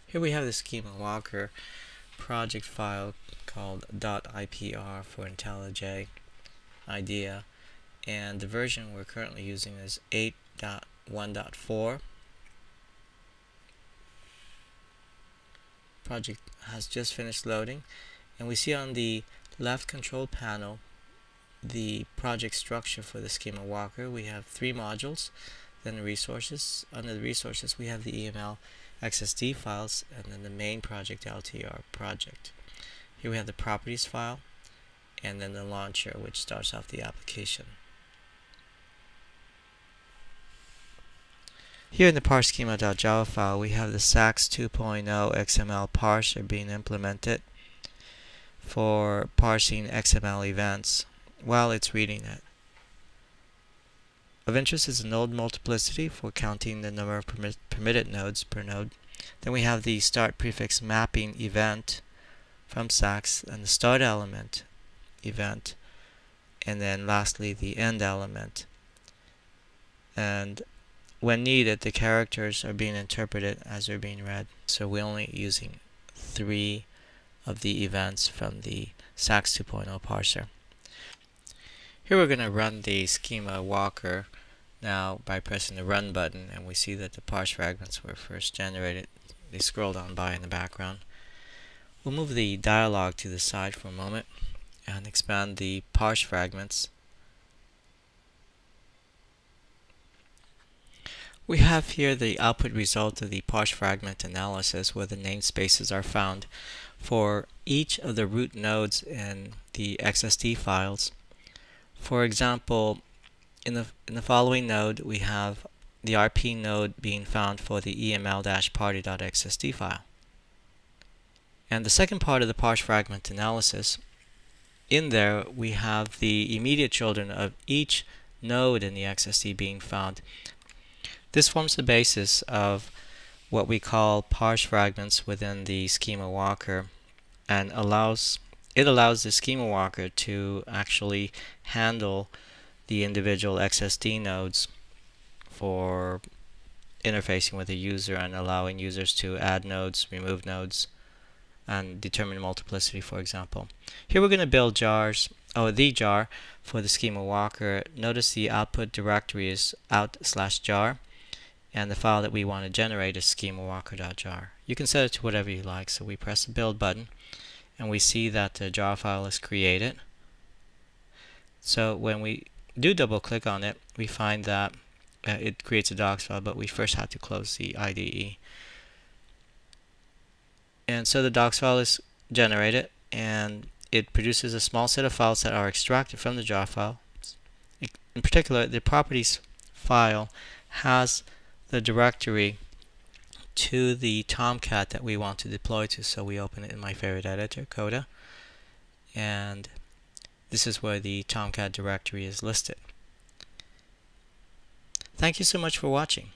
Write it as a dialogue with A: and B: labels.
A: Here we have the SchemaWalker project file called .ipr for IntelliJ IDEA, and the version we're currently using is 8.1.4. Project has just finished loading, and we see on the left control panel the project structure for the SchemaWalker. We have 3 modules, then the resources. Under the resources we have the EML XSD files, and then the main project LTR project. Here we have the properties file, and then the launcher, which starts off the application. Here in the parse schema.java file, we have the SAX 2.0 XML parser being implemented for parsing XML events while it's reading it. Of interest is the node multiplicity for counting the number of permitted nodes per node. Then we have the start prefix mapping event from SAX, and the start element event, and then lastly the end element. And when needed, the characters are being interpreted as they're being read. So we're only using 3 of the events from the SAX 2.0 parser. Here we're going to run the SchemaWalker now by pressing the run button, and we see that the parse fragments were first generated. They scrolled on by in the background. We'll move the dialog to the side for a moment and expand the parse fragments. We have here the output result of the parse fragment analysis, where the namespaces are found for each of the root nodes in the XSD files. For example, in the following node, we have the RP node being found for the eml-party.xsd file. And the second part of the parse fragment analysis, in there we have the immediate children of each node in the XSD being found. This forms the basis of what we call parse fragments within the SchemaWalker, and allows the SchemaWalker to actually handle the individual XSD nodes for interfacing with the user and allowing users to add nodes, remove nodes, and determine multiplicity, for example. Here we're going to build the jar for the SchemaWalker. Notice the output directory is out/jar, and the file that we want to generate is SchemaWalker.jar. You can set it to whatever you like, so we press the build button, and we see that the jar file is created. So when we do double click on it, we find that it creates a docs file, but we first have to close the IDE. And so the docs file is generated, and it produces a small set of files that are extracted from the jar file. In particular, the properties file has the directory to the Tomcat that we want to deploy to, so we open it in my favorite editor, Coda, and this is where the Tomcat directory is listed. Thank you so much for watching.